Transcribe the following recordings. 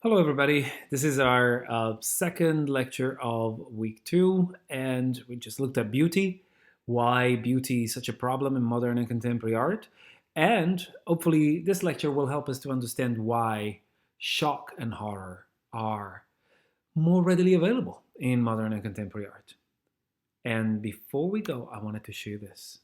Hello, everybody. This is our second lecture of week two, and we just looked at beauty, why beauty is such a problem in modern and contemporary art. And hopefully, this lecture will help us to understand why shock and horror are more readily available in modern and contemporary art. And before we go, I wanted to show you this.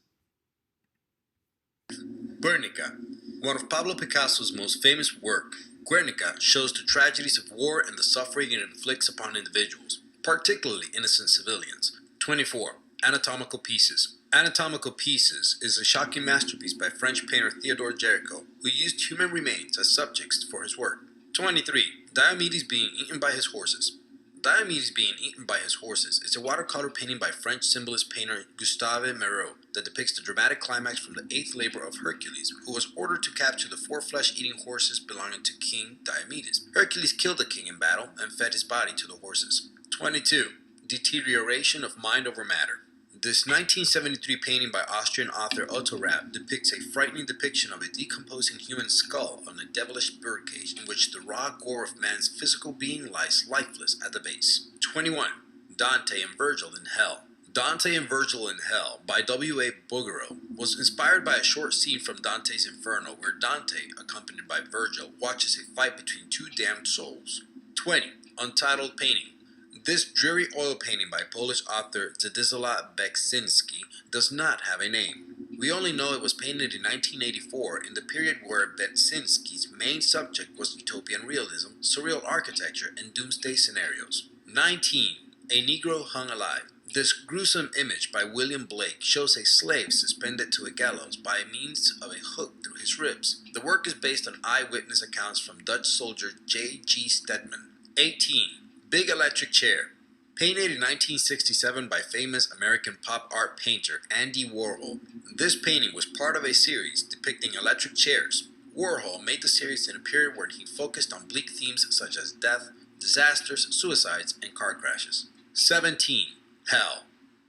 Guernica, one of Pablo Picasso's most famous work, Guernica shows the tragedies of war and the suffering it inflicts upon individuals, particularly innocent civilians. 24. Anatomical Pieces. Anatomical Pieces is a shocking masterpiece by French painter Theodore Géricault, who used human remains as subjects for his work. 23. Diomedes being eaten by his horses. Diomedes being eaten by his horses is a watercolor painting by French symbolist painter Gustave Moreau that depicts the dramatic climax from the eighth labor of Hercules, who was ordered to capture the four flesh-eating horses belonging to King Diomedes. Hercules killed the king in battle and fed his body to the horses. 22. Deterioration of mind over matter. This 1973 painting by Austrian author Otto Rapp depicts a frightening depiction of a decomposing human skull on a devilish birdcage in which the raw gore of man's physical being lies lifeless at the base. 21. Dante and Virgil in Hell. Dante and Virgil in Hell by W.A. Bouguereau was inspired by a short scene from Dante's Inferno where Dante, accompanied by Virgil, watches a fight between two damned souls. 20. Untitled Painting. This dreary oil painting by Polish author Zdzisław Beksinski does not have a name. We only know it was painted in 1984 in the period where Beksinski's main subject was utopian realism, surreal architecture, and doomsday scenarios. 19. A Negro Hung Alive. This gruesome image by William Blake shows a slave suspended to a gallows by means of a hook through his ribs. The work is based on eyewitness accounts from Dutch soldier J. G. Stedman. 18. Big Electric Chair. Painted in 1967 by famous American pop art painter Andy Warhol, this painting was part of a series depicting electric chairs. Warhol made the series in a period where he focused on bleak themes such as death, disasters, suicides, and car crashes. 17. Hell.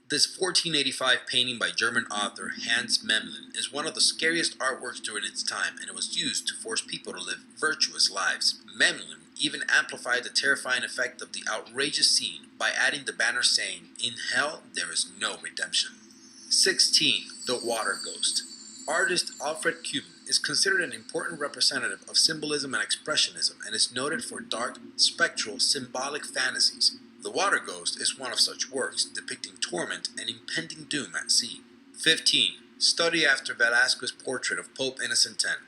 This 1485 painting by German author Hans Memling is one of the scariest artworks during its time, and it was used to force people to live virtuous lives. Memling even amplified the terrifying effect of the outrageous scene by adding the banner saying, "In hell there is no redemption." 16. The Water Ghost. Artist Alfred Cuban is considered an important representative of symbolism and expressionism and is noted for dark, spectral, symbolic fantasies. The Water Ghost is one of such works, depicting torment and impending doom at sea. 15. Study after Velázquez's portrait of Pope Innocent X.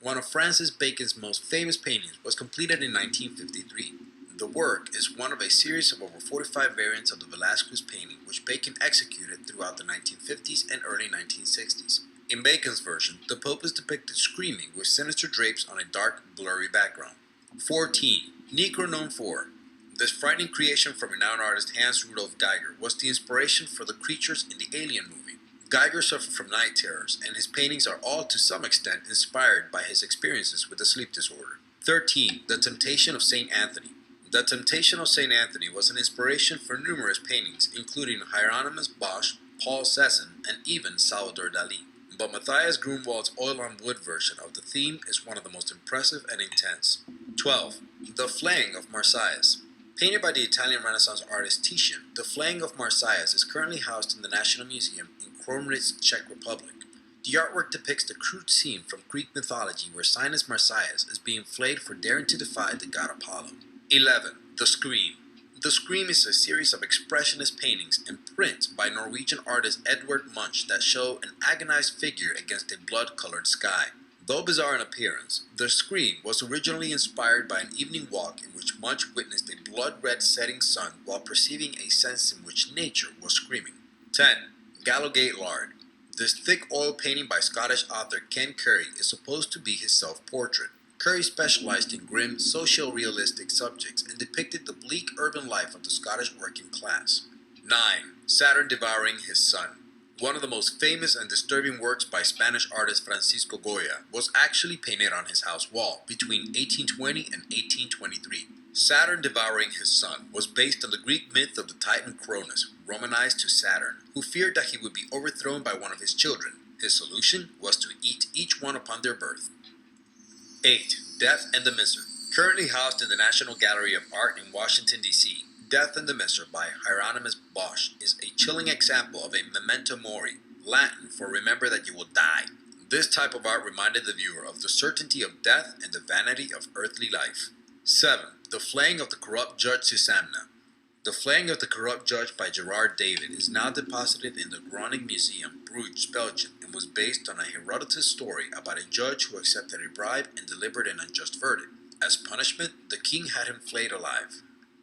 One of Francis Bacon's most famous paintings was completed in 1953. The work is one of a series of over 45 variants of the Velázquez painting which Bacon executed throughout the 1950s and early 1960s. In Bacon's version, the Pope is depicted screaming with sinister drapes on a dark, blurry background. 14. Necronom 4. This frightening creation from renowned artist Hans Rudolf Geiger was the inspiration for the creatures in the Alien movie. Geiger suffered from night terrors, and his paintings are all to some extent inspired by his experiences with a sleep disorder. 13. The Temptation of St. Anthony. The Temptation of St. Anthony was an inspiration for numerous paintings, including Hieronymus Bosch, Paul Cézanne, and even Salvador Dalí. But Matthias Grunwald's oil-on-wood version of the theme is one of the most impressive and intense. 12. The Flaying of Marsyas. Painted by the Italian Renaissance artist Titian, the Flaying of Marsyas is currently housed in the National Museum in Kromritz, Czech Republic. The artwork depicts the crude scene from Greek mythology where Sinus Marsyas is being flayed for daring to defy the god Apollo. 11. The Scream. The Scream is a series of expressionist paintings and prints by Norwegian artist Edvard Munch that show an agonized figure against a blood-colored sky. Though bizarre in appearance, The Scream was originally inspired by an evening walk in which Munch witnessed a blood-red setting sun while perceiving a sense in which nature was screaming. 10. Gallowgate Lard. This thick oil painting by Scottish author Ken Curry is supposed to be his self-portrait. Curry specialized in grim, socio-realistic subjects and depicted the bleak urban life of the Scottish working class. 9. Saturn Devouring His Son. One of the most famous and disturbing works by Spanish artist Francisco Goya was actually painted on his house wall between 1820 and 1823. Saturn Devouring His Son was based on the Greek myth of the Titan Cronus, Romanized to Saturn, who feared that he would be overthrown by one of his children. His solution was to eat each one upon their birth. 8. Death and the Miser. Currently housed in the National Gallery of Art in Washington, D.C., Death and the Miser by Hieronymus Bosch is a chilling example of a memento mori, Latin for remember that you will die. This type of art reminded the viewer of the certainty of death and the vanity of earthly life. 7. The Flaying of the Corrupt Judge Susanna. The Flaying of the Corrupt Judge by Gerard David is now deposited in the Groningen Museum, Bruges, Belgium, and was based on a Herodotus story about a judge who accepted a bribe and delivered an unjust verdict. As punishment, the king had him flayed alive.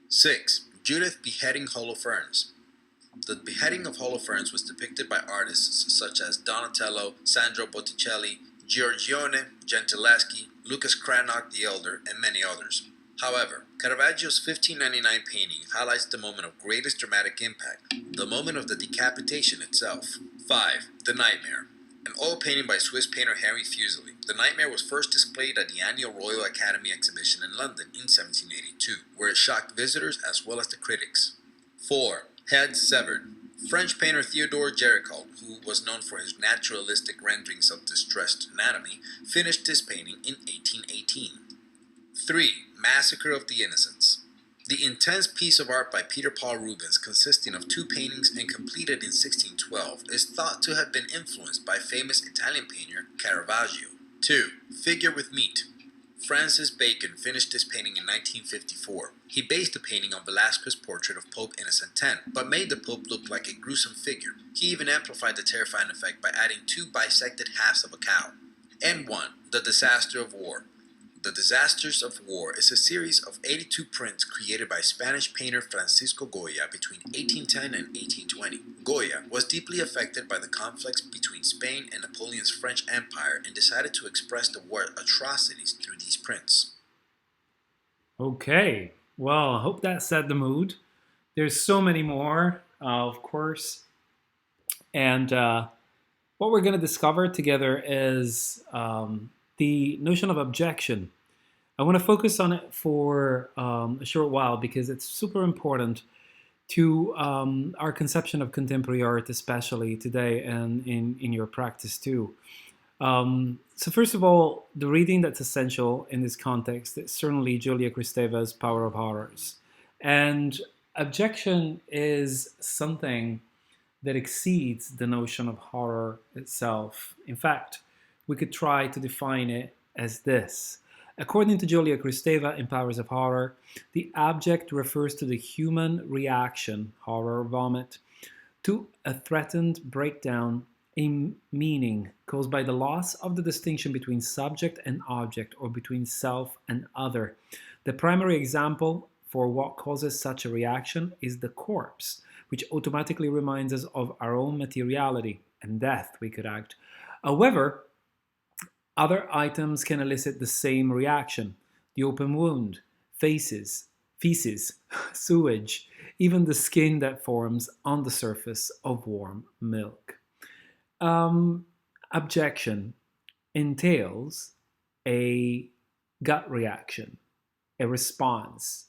6. Judith beheading Holofernes. The beheading of Holofernes was depicted by artists such as Donatello, Sandro Botticelli, Giorgione Gentileschi, Lucas Cranach the Elder, and many others. However, Caravaggio's 1599 painting highlights the moment of greatest dramatic impact, the moment of the decapitation itself. 5. The Nightmare. An oil painting by Swiss painter Henry Fuseli, The Nightmare was first displayed at the annual Royal Academy exhibition in London in 1782, where it shocked visitors as well as the critics. 4. Head Severed. French painter Theodore Géricault, who was known for his naturalistic renderings of distressed anatomy, finished this painting in 1818. 3. Massacre of the Innocents. The intense piece of art by Peter Paul Rubens, consisting of two paintings and completed in 1612, is thought to have been influenced by famous Italian painter Caravaggio. 2. Figure with Meat. Francis Bacon finished this painting in 1954. He based the painting on Velázquez's portrait of Pope Innocent X, but made the Pope look like a gruesome figure. He even amplified the terrifying effect by adding two bisected halves of a cow. And 1. The Disaster of War. The Disasters of War is a series of 82 prints created by Spanish painter Francisco Goya between 1810 and 1820. Goya was deeply affected by the conflicts between Spain and Napoleon's French Empire and decided to express the war atrocities through these prints. Okay, well, I hope that set the mood. There's so many more, of course. And what we're going to discover together is the notion of abjection. I want to focus on it for a short while because it's super important to our conception of contemporary art, especially today and in your practice too. So first of all, the reading that's essential in this context is certainly Julia Kristeva's Power of Horrors. And abjection is something that exceeds the notion of horror itself. In fact, we could try to define it as this. According to Julia Kristeva in Powers of Horror, the abject refers to the human reaction, horror, vomit, to a threatened breakdown in meaning caused by the loss of the distinction between subject and object or between self and other. The primary example for what causes such a reaction is the corpse, which automatically reminds us of our own materiality and death, we could act. However, other items can elicit the same reaction. The open wound, feces, sewage, even the skin that forms on the surface of warm milk. Abjection entails a gut reaction, a response,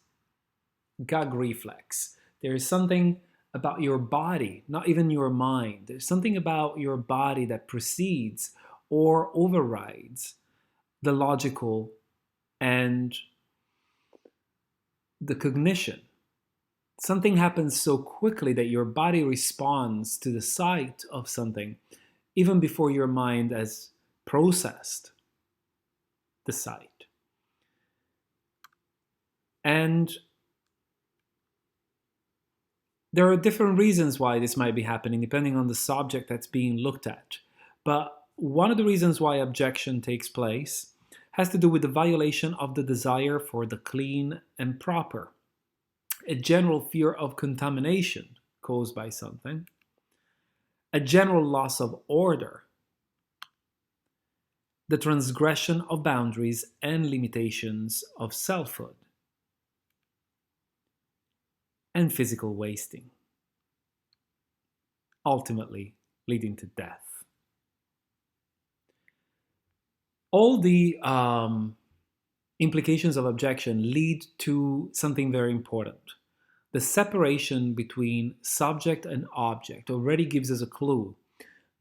gag reflex. There is something about your body, not even your mind. There's something about your body that precedes or overrides the logical and the cognition. Something happens so quickly that your body responds to the sight of something even before your mind has processed the sight. And there are different reasons why this might be happening depending on the subject that's being looked at. But one of the reasons why abjection takes place has to do with the violation of the desire for the clean and proper, a general fear of contamination caused by something, a general loss of order, the transgression of boundaries and limitations of selfhood, and physical wasting, ultimately leading to death. All the implications of abjection lead to something very important. The separation between subject and object already gives us a clue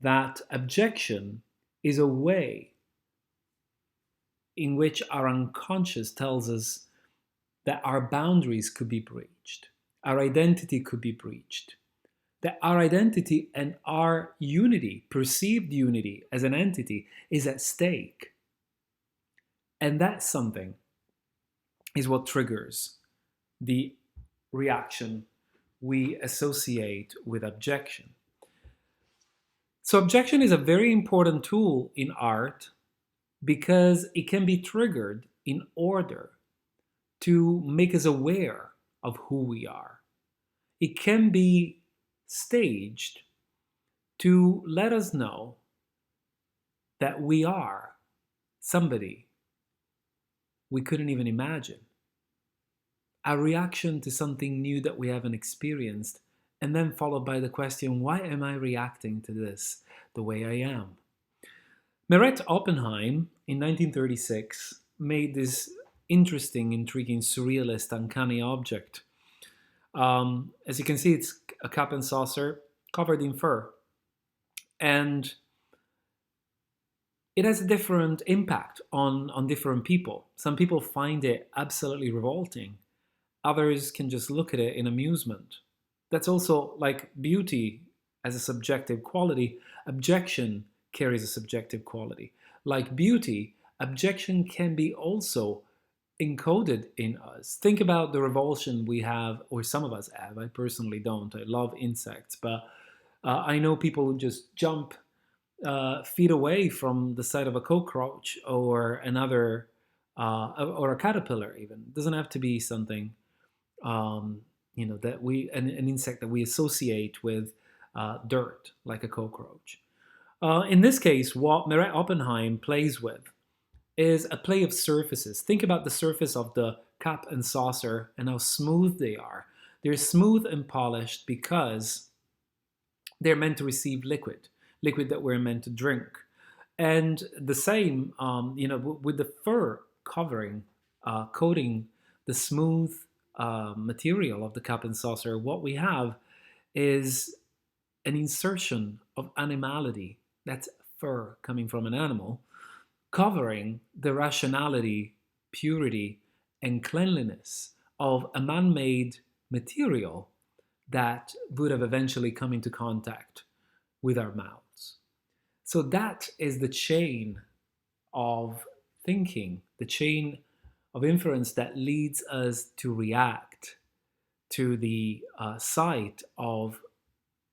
that abjection is a way in which our unconscious tells us that our boundaries could be breached, our identity could be breached, that our identity and our unity, perceived unity as an entity, is at stake. And that something is what triggers the reaction we associate with abjection. So, abjection is a very important tool in art because it can be triggered in order to make us aware of who we are. It can be staged to let us know that we are somebody we couldn't even imagine. A reaction to something new that we haven't experienced, and then followed by the question, why am I reacting to this the way I am? Meret Oppenheim in 1936 made this interesting, intriguing, surrealist, uncanny object. As you can see, it's a cup and saucer covered in fur. And it has a different impact on different people. Some people find it absolutely revolting. Others can just look at it in amusement. That's also like beauty as a subjective quality. Abjection carries a subjective quality. Like beauty, abjection can be also encoded in us. Think about the revulsion we have, or some of us have. I personally don't. I love insects, but I know people who just jump feet away from the sight of a cockroach or another, or a caterpillar. Even it doesn't have to be something that an insect that we associate with dirt, like a cockroach. In this case, what Meret Oppenheim plays with is a play of surfaces. Think about the surface of the cup and saucer and how smooth they are. They're smooth and polished because they're meant to receive liquid that we're meant to drink. And the same, with the fur covering, coating the smooth material of the cup and saucer, what we have is an insertion of animality. That's fur coming from an animal, covering the rationality, purity, and cleanliness of a man made material that would have eventually come into contact with our mouths. So that is the chain of thinking, the chain of inference that leads us to react to the sight of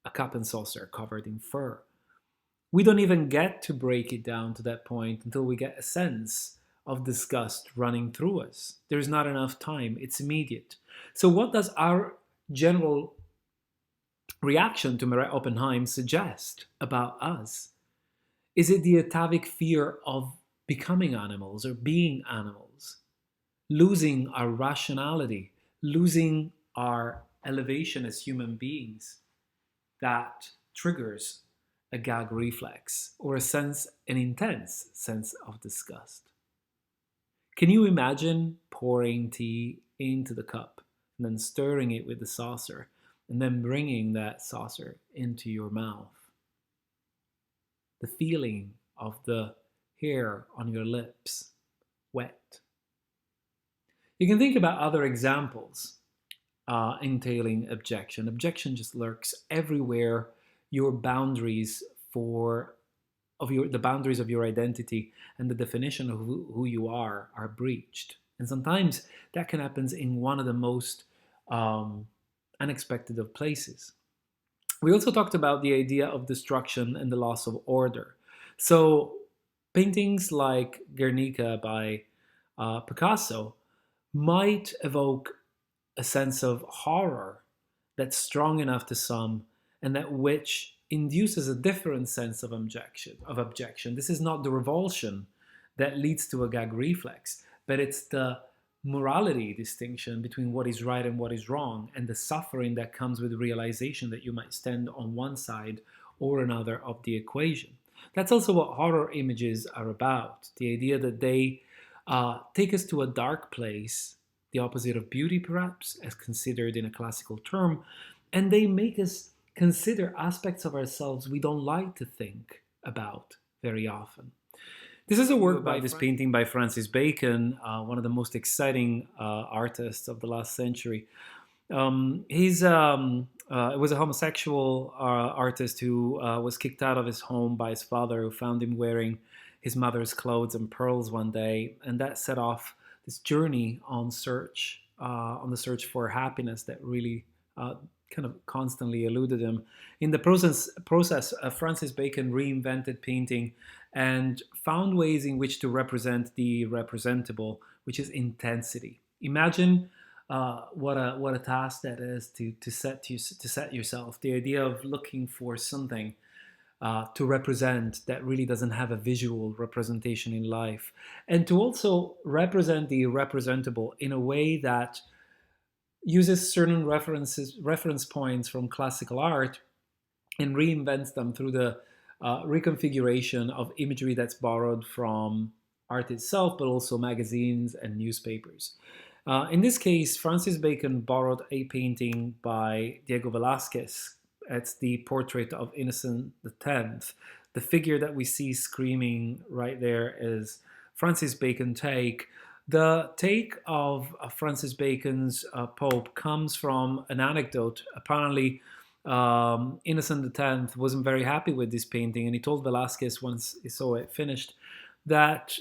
a cup and saucer covered in fur. We don't even get to break it down to that point until we get a sense of disgust running through us. There's not enough time, it's immediate. So, what does our general reaction to Meret Oppenheim suggest about us? Is it the atavic fear of becoming animals or being animals? Losing our rationality, losing our elevation as human beings that triggers a gag reflex or an intense sense of disgust. Can you imagine pouring tea into the cup and then stirring it with the saucer and then bringing that saucer into your mouth? The feeling of the hair on your lips wet. You can think about other examples entailing abjection. Abjection just lurks everywhere your boundaries the boundaries of your identity and the definition of who you are breached. And sometimes that can happen in one of the most unexpected of places. We also talked about the idea of destruction and the loss of order. So paintings like Guernica by Picasso might evoke a sense of horror that's strong enough to some and that which induces a different sense of abjection. This is not the revulsion that leads to a gag reflex, but it's the morality distinction between what is right and what is wrong, and the suffering that comes with the realization that you might stand on one side or another of the equation. That's also what horror images are about, the idea that they take us to a dark place, the opposite of beauty perhaps, as considered in a classical term, and they make us consider aspects of ourselves we don't like to think about very often. This is a work by this painting by Francis Bacon, one of the most exciting artists of the last century. He's it was a homosexual artist who was kicked out of his home by his father, who found him wearing his mother's clothes and pearls one day, and that set off this journey on the search for happiness that really kind of constantly eluded him. In the process, Francis Bacon reinvented painting and found ways in which to represent the representable, which is intensity. Imagine what a task that is to set yourself. The idea of looking for something to represent that really doesn't have a visual representation in life, and to also represent the representable in a way that uses certain reference points from classical art and reinvents them through the reconfiguration of imagery that's borrowed from art itself, but also magazines and newspapers. In this case, Francis Bacon borrowed a painting by Diego Velázquez. It's the portrait of Innocent X. The figure that we see screaming right there is Francis Bacon take. The take of Francis Bacon's Pope comes from an anecdote. Apparently, Innocent X wasn't very happy with this painting, and he told Velázquez once he saw it finished that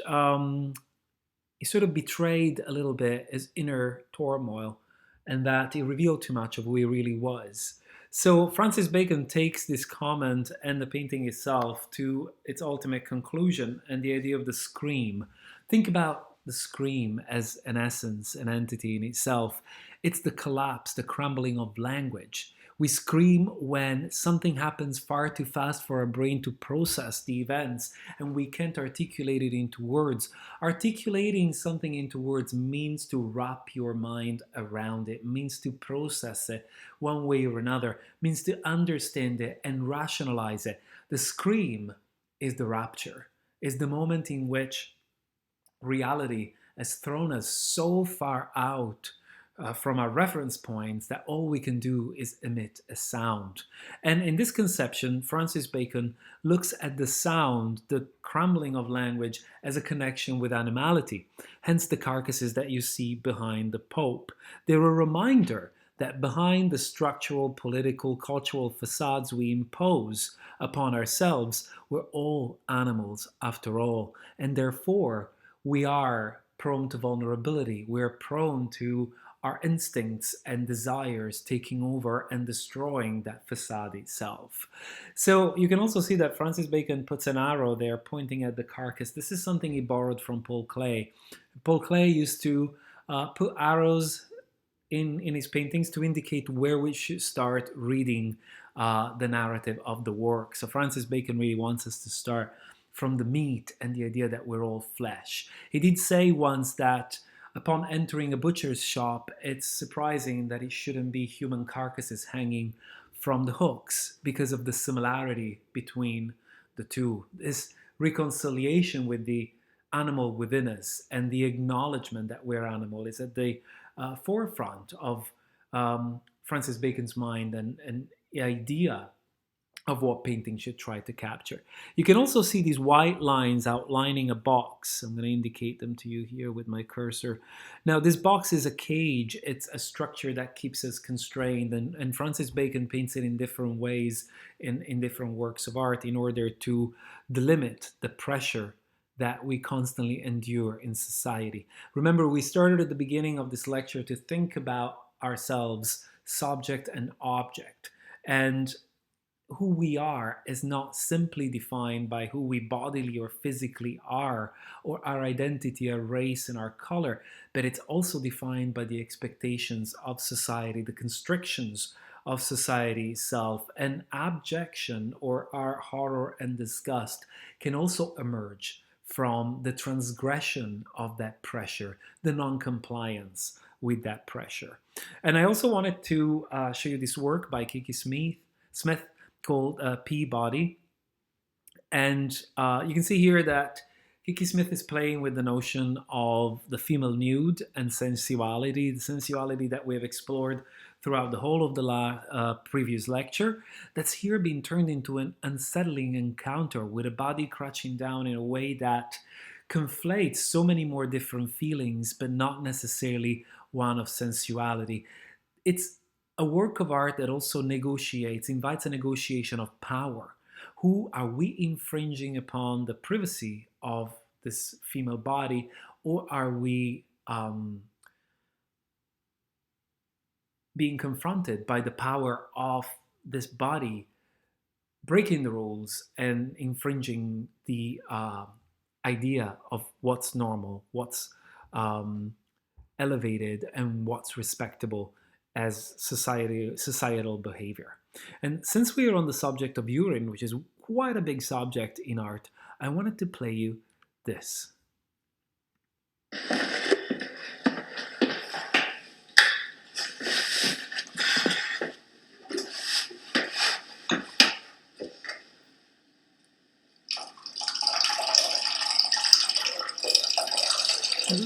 he sort of betrayed a little bit his inner turmoil, and that he revealed too much of who he really was. So Francis Bacon takes this comment and the painting itself to its ultimate conclusion, and the idea of the scream. Think about the scream as an essence, an entity in itself. It's the collapse, the crumbling of language. We scream when something happens far too fast for our brain to process the events and we can't articulate it into words. Articulating something into words means to wrap your mind around it, means to process it one way or another, means to understand it and rationalize it. The scream is the rapture, is the moment in which reality has thrown us so far out from our reference points that all we can do is emit a sound. And in this conception, Francis Bacon looks at the sound, the crumbling of language, as a connection with animality. Hence the carcasses that you see behind the Pope. They're a reminder that behind the structural, political, cultural facades we impose upon ourselves, we're all animals after all. And therefore, we are prone to vulnerability. We're prone to our instincts and desires taking over and destroying that facade itself. So you can also see that Francis Bacon puts an arrow there pointing at the carcass. This is something he borrowed from Paul Klee. Paul Klee used to put arrows in his paintings to indicate where we should start reading the narrative of the work. So Francis Bacon really wants us to start from the meat and the idea that we're all flesh. He did say once that upon entering a butcher's shop, it's surprising that it shouldn't be human carcasses hanging from the hooks because of the similarity between the two. This reconciliation with the animal within us and the acknowledgement that we're animal is at the forefront of Francis Bacon's mind and the idea of what painting should try to capture. You can also see these white lines outlining a box. I'm going to indicate them to you here with my cursor. Now, this box is a cage. It's a structure that keeps us constrained, and Francis Bacon paints it in different ways in different works of art in order to delimit the pressure that we constantly endure in society. Remember, we started at the beginning of this lecture to think about ourselves, subject and object, and who we are is not simply defined by who we bodily or physically are, or our identity, our race, and our color, but it's also defined by the expectations of society, the constrictions of society itself. And abjection, or our horror and disgust, can also emerge from the transgression of that pressure, the non-compliance with that pressure. And I also wanted to show you this work by Kiki Smith called Peabody. And you can see here that Kiki Smith is playing with the notion of the female nude and sensuality, the sensuality that we have explored throughout the whole of the previous lecture, that's here being turned into an unsettling encounter with a body crouching down in a way that conflates so many more different feelings, but not necessarily one of sensuality. It's a work of art that also negotiates, invites a negotiation of power. Who are we infringing upon the privacy of this female body, or are we being confronted by the power of this body breaking the rules and infringing the idea of what's normal, what's elevated, and what's respectable as societal behavior. And since we are on the subject of urine, which is quite a big subject in art, I wanted to play you this.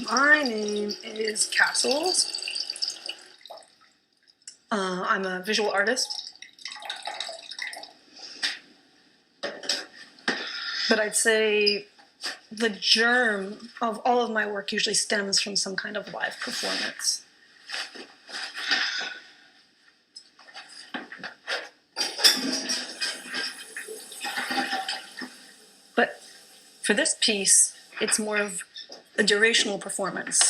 My name is Casteel. I'm a visual artist. But I'd say the germ of all of my work usually stems from some kind of live performance. But for this piece, it's more of a durational performance.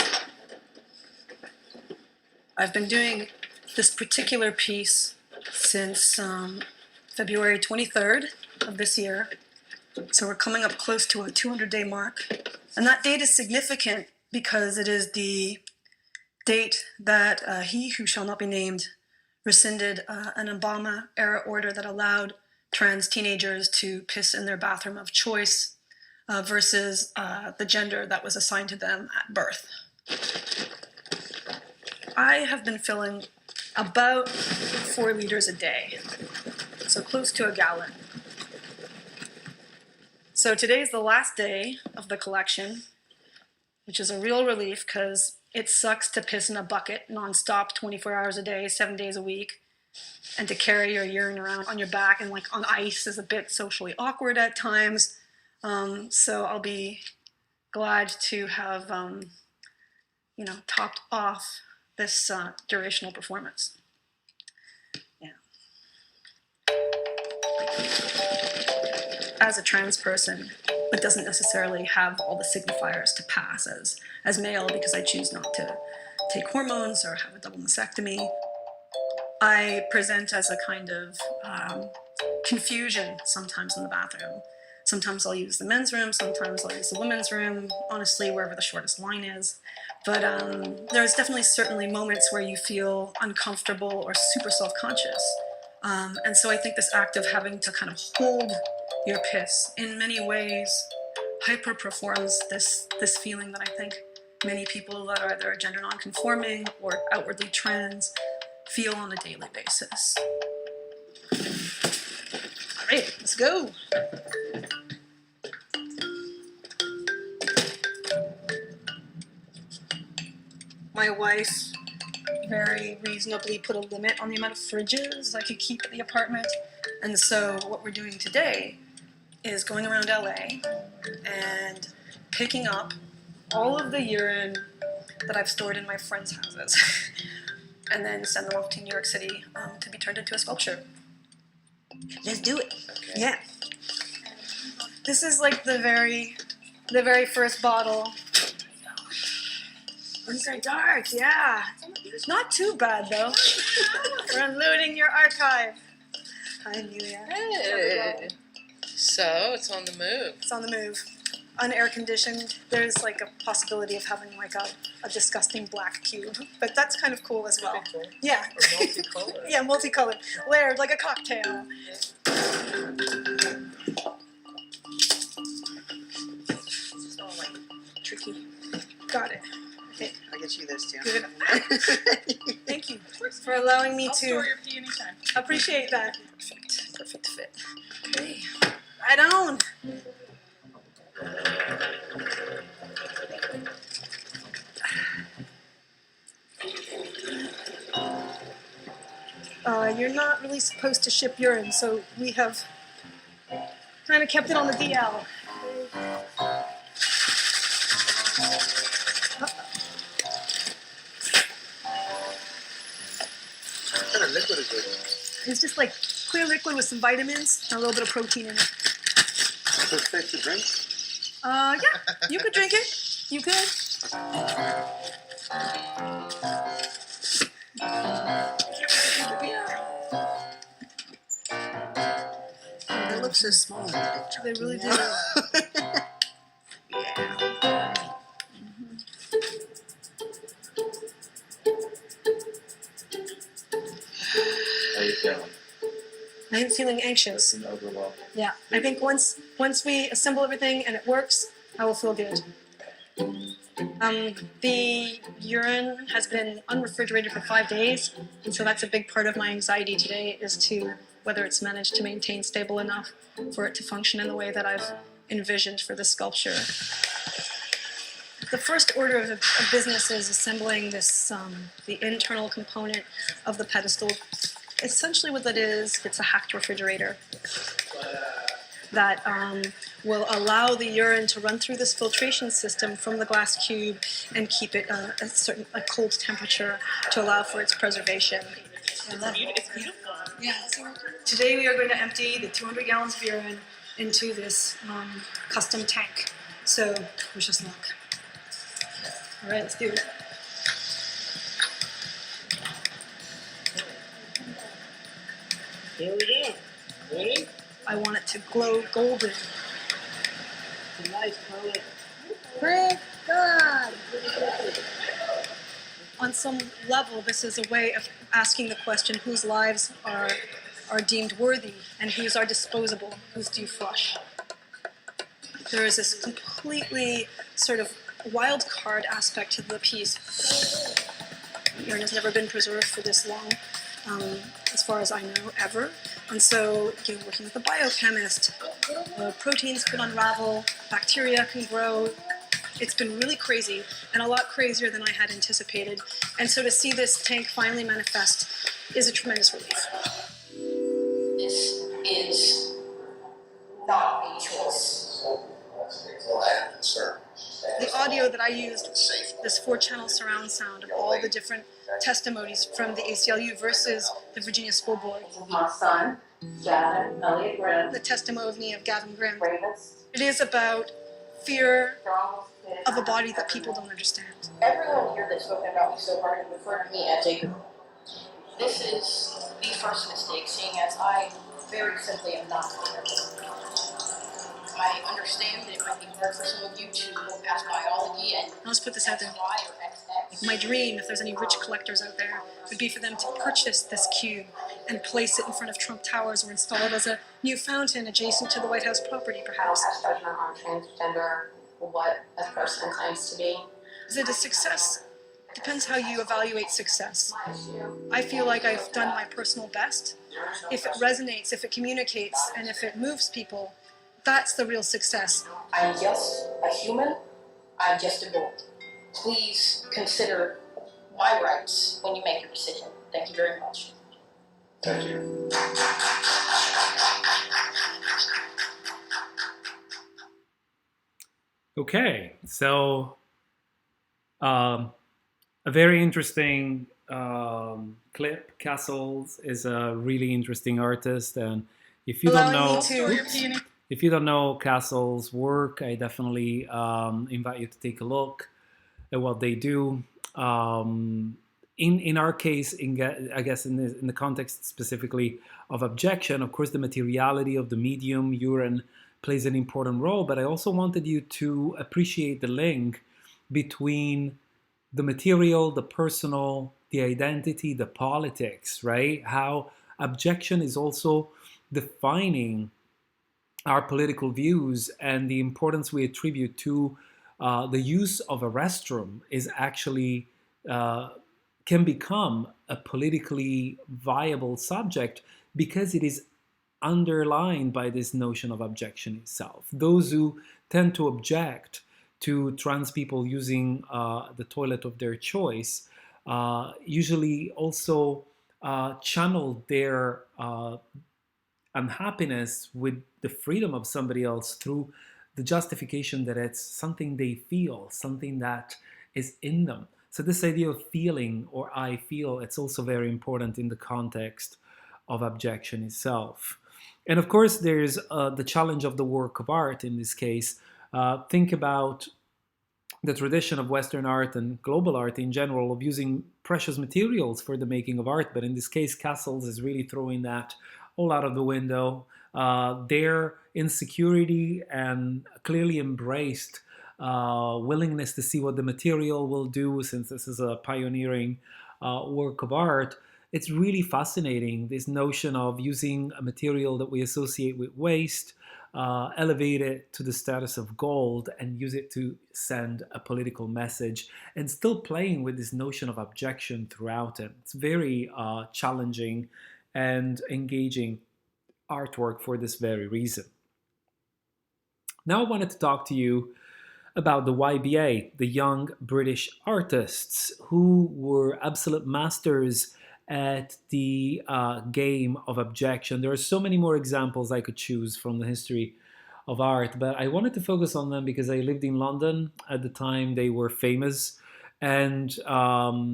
I've been doing this particular piece since February 23rd of this year. So we're coming up close to a 200-day mark. And that date is significant because it is the date that he who shall not be named rescinded an Obama-era order that allowed trans teenagers to piss in their bathroom of choice versus the gender that was assigned to them at birth. I have been filling about 4 liters a day, so close to a gallon. So today's the last day of the collection, which is a real relief because it sucks to piss in a bucket nonstop 24 hours a day, 7 days a week, and to carry your urine around on your back and like on ice is a bit socially awkward at times. So I'll be glad to have, topped off this durational performance. Yeah. As a trans person, but doesn't necessarily have all the signifiers to pass as male because I choose not to take hormones or have a double mastectomy. I present as a kind of confusion sometimes in the bathroom. Sometimes I'll use the men's room, sometimes I'll use the women's room, honestly, wherever the shortest line is. But there's certainly moments where you feel uncomfortable or super self-conscious. And so I think this act of having to kind of hold your piss in many ways hyper-performs this feeling that I think many people that are either gender non-conforming or outwardly trans feel on a daily basis. All right, let's go. My wife very reasonably put a limit on the amount of fridges I could keep at the apartment. And so what we're doing today is going around LA and picking up all of the urine that I've stored in my friends' houses and then send them off to New York City to be turned into a sculpture. Let's do it. Okay. Yeah. This is like the very first bottle. These are dark, yeah. Not too bad though. We're unloading your archive. Hi, Amelia. Hey. So it's on the move. It's on the move. Unair conditioned. There's like a possibility of having like a disgusting black cube, but that's kind of cool as well. Cool. Yeah. Or multicolored. Yeah, multicolored, layered like a cocktail. It's all like tricky. Got it. Okay. I'll get you this too. Good. Thank you for allowing me I'll to store your pee anytime. appreciate that. Perfect fit. Okay. Right on. you're not really supposed to ship urine, so we have kind of kept it on the DL. What kind of liquid is it? It's just like clear liquid with some vitamins and a little bit of protein in it. Is it safe to drink? Yeah, you could drink it. You could. They look so small. They really do. How you feeling? I am feeling anxious. Overwhelmed. Yeah, I think once we assemble everything and it works, I will feel good. The urine has been unrefrigerated for 5 days, and so that's a big part of my anxiety today, is to whether it's managed to maintain stable enough for it to function in the way that I've envisioned for this sculpture. The first order of business is assembling this, the internal component of the pedestal. Essentially what that is, it's a hacked refrigerator that will allow the urine to run through this filtration system from the glass cube and keep it a cold temperature to allow for its preservation. It's beautiful. Yeah. So today we are going to empty the 200 gallons of urine into this custom tank. So wish us luck. All right, let's do it. Here we go. Ready? I want it to glow golden. It's a nice color. Praise God! On some level, this is a way of asking the question, whose lives are deemed worthy and whose are disposable, whose do you flush? There is this completely sort of wild card aspect to the piece. Urine has never been preserved for this long, as far as I know, ever. And so, working with a biochemist, proteins can unravel, bacteria can grow. It's been really crazy, and a lot crazier than I had anticipated. And so to see this tank finally manifest is a tremendous relief. This is not a choice. The audio that I used, this 4-channel surround sound of all the different testimonies from the ACLU versus the Virginia School Board. My son, Gavin Elliott Grimm, The testimony of Gavin Grimm. bravest, It is about fear strongest kid of a body that people don't understand. Everyone here that's spoken about me so hard and referred to me as a girl. This is the first mistake, seeing as I very simply am not a girl. I understand that it might be hard for some of you to look past biology and Let's put this out there. Y or XX. My dream, if there's any rich collectors out there, would be for them to purchase this cube and place it in front of Trump Towers or install it as a new fountain adjacent to the White House property, perhaps. As judgment on transgender, what a person claims to be. Is it a success? Depends how you evaluate success. My issue. I feel like I've done my personal best. If it resonates, if it communicates, and if it moves people, that's the real success. I'm just a human. I'm just a girl. Please consider my rights when you make your decision. Thank you very much. Thank you. Okay, so a very interesting clip. Castles is a really interesting artist, and if you don't know, if you don't know Castle's work, I definitely invite you to take a look at what they do. In our case, I guess in the context specifically of Abjection, of course, the materiality of the medium urine plays an important role, but I also wanted you to appreciate the link between the material, the personal, the identity, the politics, right? How Abjection is also defining our political views, and the importance we attribute to the use of a restroom is actually can become a politically viable subject because it is underlined by this notion of abjection itself. Those who tend to object to trans people using the toilet of their choice usually also channel their unhappiness with the freedom of somebody else through the justification that it's something they feel, something that is in them. So this idea of feeling or I feel, it's also very important in the context of abjection itself. And of course, there's the challenge of the work of art in this case. Think about the tradition of Western art and global art in general of using precious materials for the making of art. But in this case, Castles is really throwing that all out of the window. Their insecurity and clearly embraced willingness to see what the material will do, since this is a pioneering work of art. It's really fascinating, this notion of using a material that we associate with waste, elevate it to the status of gold and use it to send a political message, and still playing with this notion of abjection throughout it. It's very challenging and engaging artwork for this very reason. Now I wanted to talk to you about the YBA, the Young British Artists, who were absolute masters at the game of abjection. There are so many more examples I could choose from the history of art, but I wanted to focus on them because I lived in London at the time they were famous, and I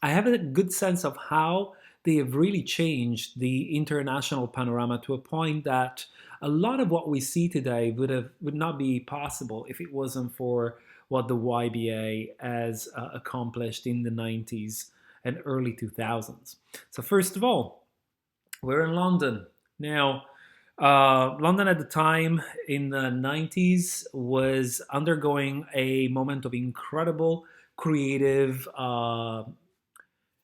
have a good sense of how they have really changed the international panorama to a point that a lot of what we see today would not be possible if it wasn't for what the YBA has accomplished in the 90s and early 2000s. So first of all, we're in London. Now, London at the time in the 90s was undergoing a moment of incredible creative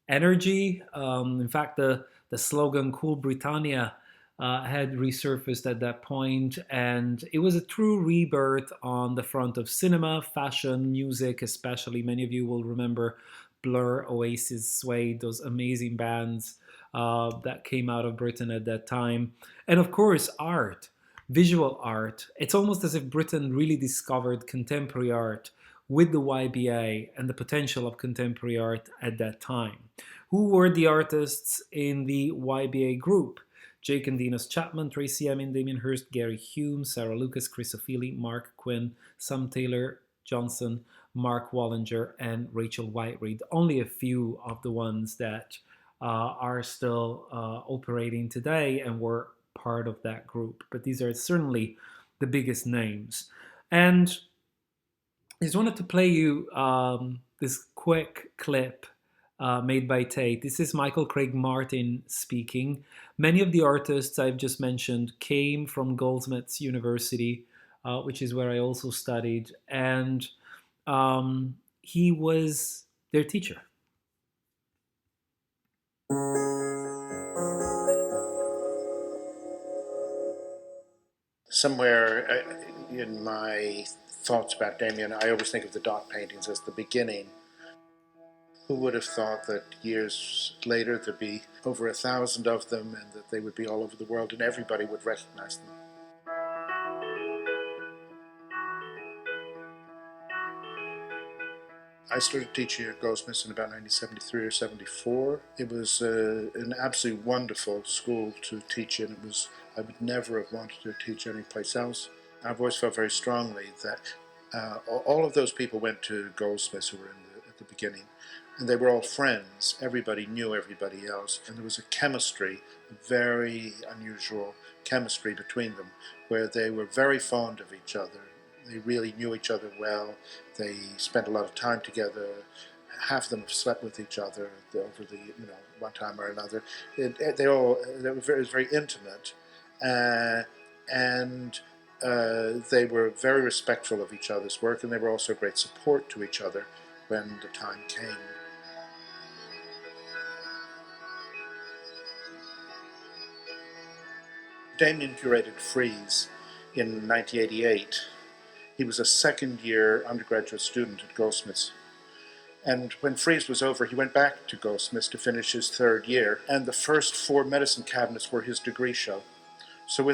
energy. In fact, the slogan "Cool Britannia" had resurfaced at that point, and it was a true rebirth on the front of cinema, fashion, music, especially. Many of you will remember Blur, Oasis, Suede, those amazing bands that came out of Britain at that time. And of course, art, visual art. It's almost as if Britain really discovered contemporary art with the YBA and the potential of contemporary art at that time. Who were the artists in the YBA group? Jake and Dinos Chapman, Tracy Emin, Damien Hirst, Gary Hume, Sarah Lucas, Chris Ofili, Mark Quinn, Sam Taylor Johnson, Mark Wallinger, and Rachel Whiteread. Only a few of the ones that are still operating today and were part of that group. But these are certainly the biggest names. And I just wanted to play you this quick clip made by Tate. This is Michael Craig Martin speaking. Many of the artists I've just mentioned came from Goldsmiths University, which is where I also studied, and he was their teacher. Somewhere in my thoughts about Damien, I always think of the dot paintings as the beginning. Who would have thought that years later there'd be over 1,000 of them and that they would be all over the world and everybody would recognize them? I started teaching at Goldsmiths in about 1973 or 74. It was an absolutely wonderful school to teach in. I would never have wanted to teach anyplace else. I've always felt very strongly that all of those people went to Goldsmiths who were at the beginning, and they were all friends. Everybody knew everybody else, and there was a chemistry, a very unusual chemistry between them, where they were very fond of each other. They really knew each other well. They spent a lot of time together. Half of them have slept with each other over the one time or another. It was very intimate, and they were very respectful of each other's work, and they were also a great support to each other when the time came. Damien curated Frieze in 1988. He was a second-year undergraduate student at Goldsmiths. And when Frieze was over, he went back to Goldsmiths to finish his third year, and the first 4 medicine cabinets were his degree show. So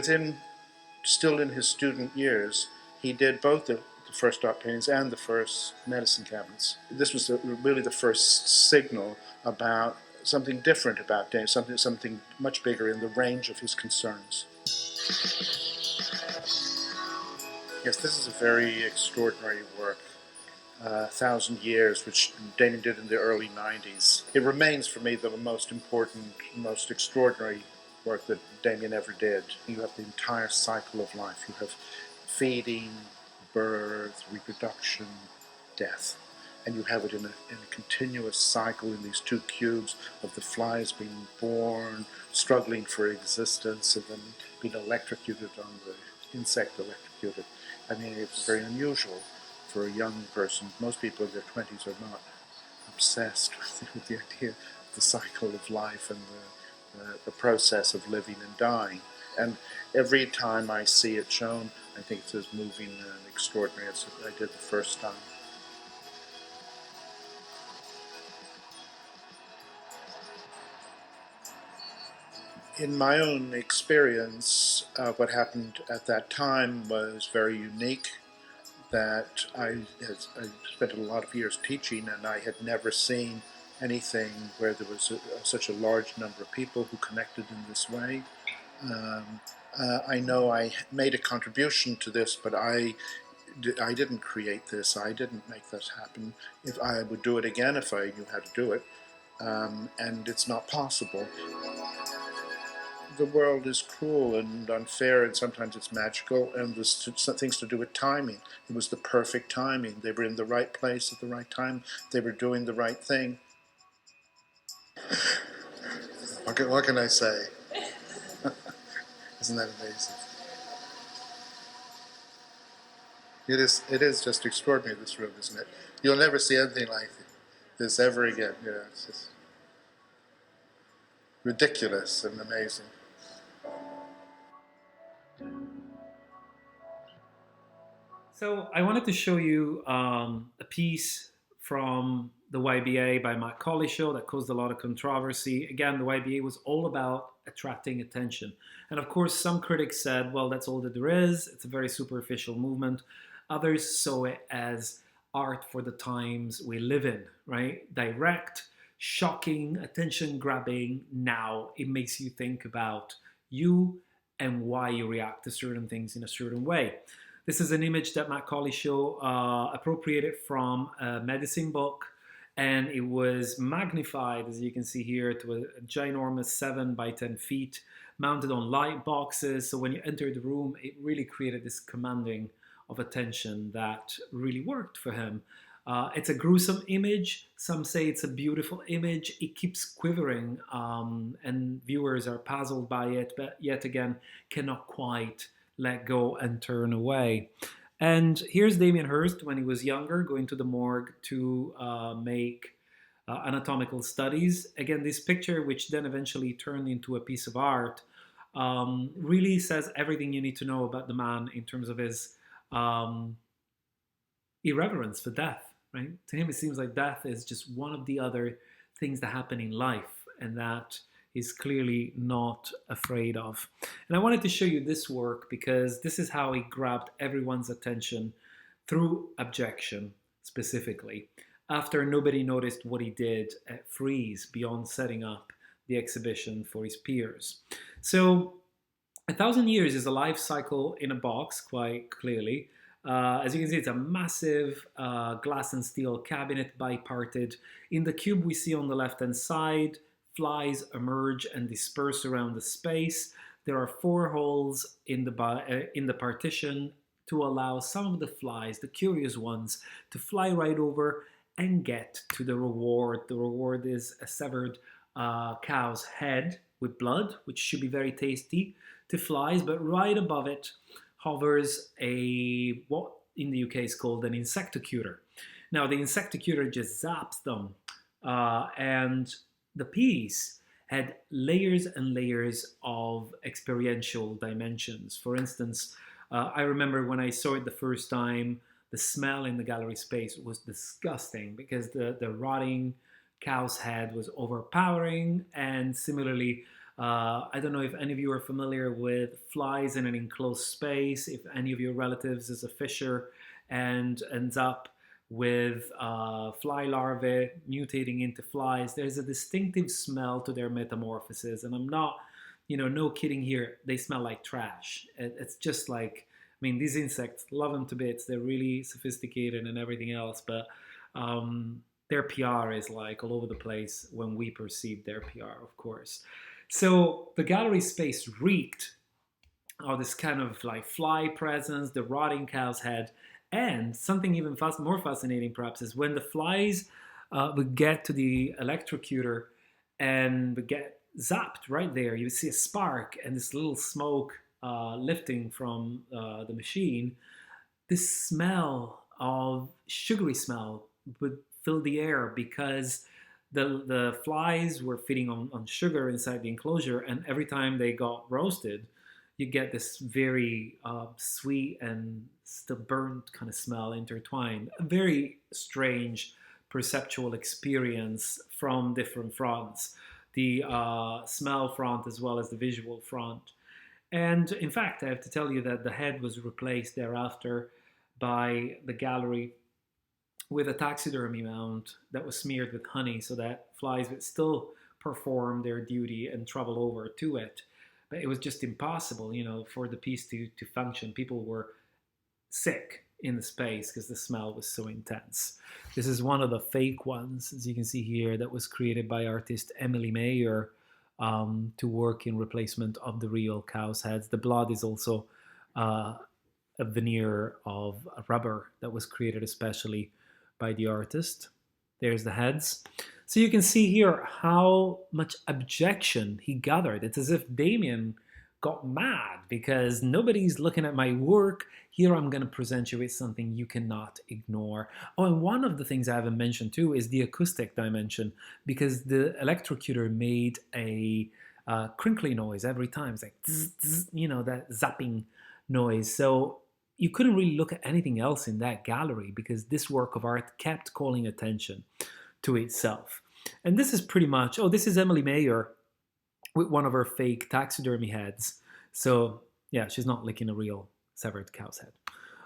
still in his student years, he did both the first dot paintings and the first medicine cabinets. This was really the first signal about something different about Damien, something much bigger in the range of his concerns. Yes, this is a very extraordinary work. 1,000 Years, which Damien did in the early 90s. It remains for me the most important, most extraordinary work that Damien ever did. You have the entire cycle of life. You have feeding, birth, reproduction, death. And you have it in a continuous cycle in these two cubes of the flies being born, struggling for existence, and then being electrocuted on the insect electrocuted. I mean, it's very unusual for a young person. Most people in their 20s are not obsessed with the idea of the cycle of life and the process of living and dying. And every time I see it shown, I think it's as moving and extraordinary as I did the first time. In my own experience, what happened at that time was very unique. That I spent a lot of years teaching, and I had never seen anything where there was such a large number of people who connected in this way. I know I made a contribution to this, but I didn't create this. I didn't make this happen. If I would do it again if I knew how to do it, and it's not possible. The world is cruel and unfair, and sometimes it's magical, and there's things to do with timing. It was the perfect timing. They were in the right place at the right time. They were doing the right thing. What can I say? Isn't that amazing? It is just extraordinary, this room, isn't it? You'll never see anything like this ever again. You know, it's just ridiculous and amazing. So I wanted to show you a piece from the YBA by Matt Collishaw that caused a lot of controversy. Again, the YBA was all about attracting attention. And of course, some critics said, well, that's all that there is. It's a very superficial movement. Others saw it as art for the times we live in, right? Direct, shocking, attention grabbing. Now it makes you think about you and why you react to certain things in a certain way. This is an image that Matt Collishaw appropriated from a medicine book, and it was magnified, as you can see here, to a ginormous 7 by 10 feet, mounted on light boxes. So when you enter the room, it really created this commanding of attention that really worked for him. It's a gruesome image. Some say it's a beautiful image. It keeps quivering, and viewers are puzzled by it, but yet again, cannot quite let go and turn away. And here's Damien Hirst when he was younger, going to the morgue to make anatomical studies. Again, this picture, which then eventually turned into a piece of art, really says everything you need to know about the man in terms of his irreverence for death, right? To him, it seems like death is just one of the other things that happen in life, and that is clearly not afraid of. And I wanted to show you this work because this is how he grabbed everyone's attention through Abjection specifically, after nobody noticed what he did at Freeze beyond setting up the exhibition for his peers. So 1,000 Years is a life cycle in a box, quite clearly. As you can see, it's a massive glass and steel cabinet, biparted. In the cube we see on the left-hand side, flies emerge and disperse around the space. There are 4 holes in the partition to allow some of the flies, the curious ones, to fly right over and get to the reward. The reward is a severed cow's head with blood, which should be very tasty to flies, but right above it hovers what in the UK is called an insectocutor. Now the insectocutor just zaps them, and the piece had layers and layers of experiential dimensions. For instance, I remember when I saw it the first time, the smell in the gallery space was disgusting because the rotting cow's head was overpowering. And similarly, I don't know if any of you are familiar with flies in an enclosed space, if any of your relatives is a fisher and ends up with fly larvae mutating into flies. There's a distinctive smell to their metamorphosis, and I'm not, no kidding here. They smell like trash. It's just like, I mean, these insects, love them to bits. They're really sophisticated and everything else, but their PR is like all over the place when we perceive their PR, of course. So the gallery space reeked of this kind of like fly presence, the rotting cow's head, and something even more fascinating perhaps is when the flies would get to the electrocutor and would get zapped right there. You would see a spark and this little smoke lifting from the machine. This smell of sugary smell would fill the air because the flies were feeding on sugar inside the enclosure, and every time they got roasted, you get this very sweet and still burnt kind of smell intertwined. A very strange perceptual experience from different fronts, the smell front as well as the visual front. And in fact, I have to tell you that the head was replaced thereafter by the gallery with a taxidermy mount that was smeared with honey so that flies would still perform their duty and travel over to it. But it was just impossible, for the piece to function. People were sick in the space because the smell was so intense. This is one of the fake ones, as you can see here, that was created by artist Emily Mayer to work in replacement of the real cow's heads. The blood is also a veneer of rubber that was created especially by the artist. There's the heads. So you can see here how much abjection he gathered. It's as if Damien got mad because nobody's looking at my work. Here I'm going to present you with something you cannot ignore. Oh, and one of the things I haven't mentioned too is the acoustic dimension, because the electrocutor made a crinkly noise every time. It's like, zzz, zzz, that zapping noise. So you couldn't really look at anything else in that gallery because this work of art kept calling attention to itself. And this is pretty much, this is Emily Mayer with one of her fake taxidermy heads. So yeah, she's not licking a real severed cow's head.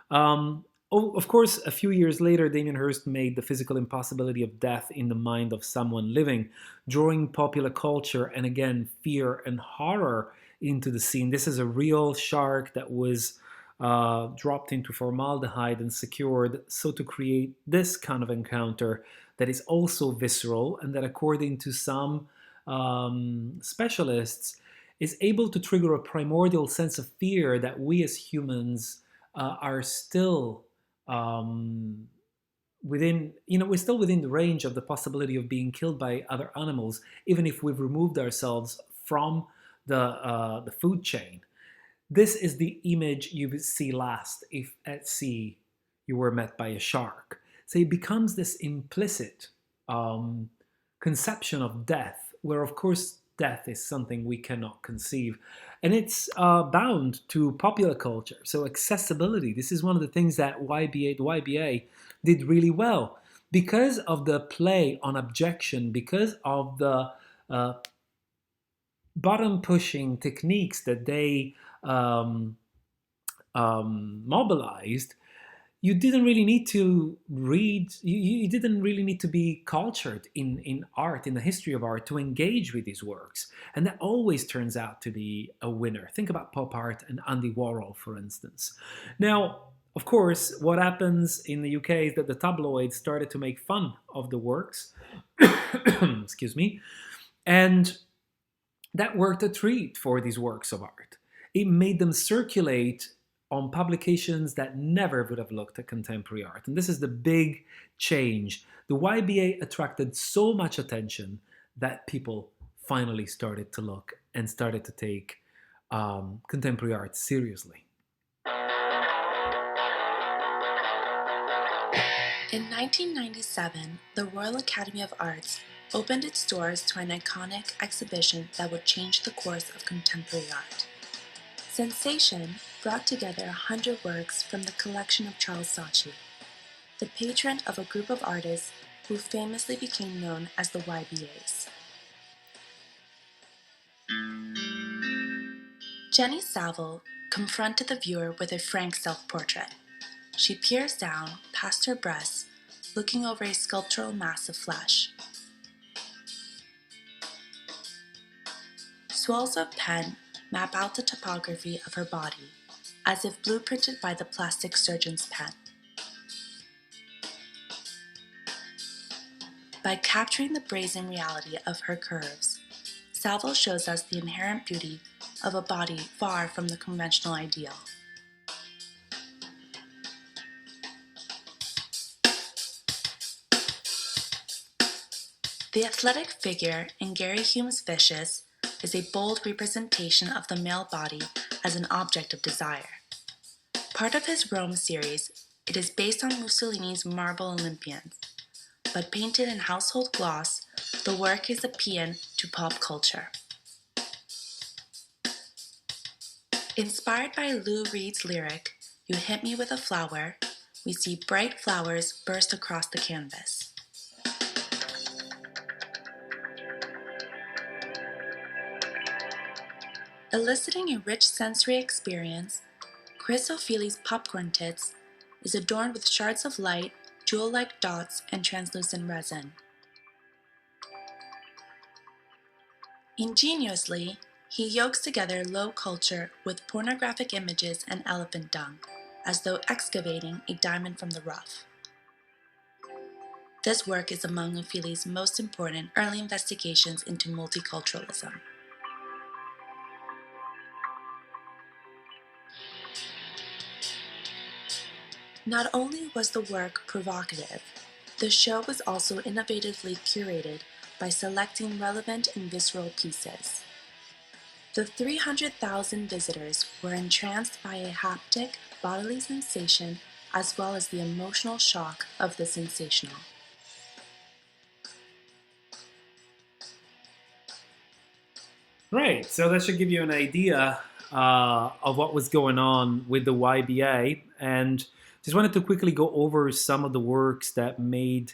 Of course, a few years later, Damien Hirst made The Physical Impossibility of Death in the Mind of Someone Living, drawing popular culture and again, fear and horror into the scene. This is a real shark that was dropped into formaldehyde and secured so to create this kind of encounter that is also visceral and that, according to some specialists, is able to trigger a primordial sense of fear that we as humans are still within, we're still within the range of the possibility of being killed by other animals, even if we've removed ourselves from the food chain. This is the image you would see last if at sea you were met by a shark. So it becomes this implicit conception of death, where of course death is something we cannot conceive. And it's bound to popular culture. So accessibility, this is one of the things that the YBA did really well. Because of the play on abjection, because of the button-pushing techniques that they mobilized, you didn't really need to read, you didn't really need to be cultured in art, in the history of art, to engage with these works. And that always turns out to be a winner. Think about pop art and Andy Warhol, for instance. Now, of course, what happens in the UK is that the tabloids started to make fun of the works. Excuse me. And that worked a treat for these works of art. It made them circulate on publications that never would have looked at contemporary art. And this is the big change. The YBA attracted so much attention that people finally started to look and started to take contemporary art seriously. In 1997, the Royal Academy of Arts opened its doors to an iconic exhibition that would change the course of contemporary art. Sensation brought together 100 works from the collection of Charles Saatchi, the patron of a group of artists who famously became known as the YBAs. Jenny Saville confronted the viewer with a frank self-portrait. She peers down past her breasts looking over a sculptural mass of flesh. Swirls of pen map out the topography of her body, as if blueprinted by the plastic surgeon's pen. By capturing the brazen reality of her curves, Salvo shows us the inherent beauty of a body far from the conventional ideal. The athletic figure in Gary Hume's Vicious is a bold representation of the male body as an object of desire. Part of his Rome series, it is based on Mussolini's Marble Olympians, but painted in household gloss, the work is a paean to pop culture. Inspired by Lou Reed's lyric, "You Hit Me With a Flower," we see bright flowers burst across the canvas. Eliciting a rich sensory experience, Chris Ofili's Popcorn Tits is adorned with shards of light, jewel-like dots, and translucent resin. Ingeniously, he yokes together low culture with pornographic images and elephant dung, as though excavating a diamond from the rough. This work is among Ofili's most important early investigations into multiculturalism. Not only was the work provocative, the show was also innovatively curated by selecting relevant and visceral pieces. The 300,000 visitors were entranced by a haptic, bodily sensation as well as the emotional shock of the sensational. Right, so that should give you an idea of what was going on with the YBA, and just wanted to quickly go over some of the works that made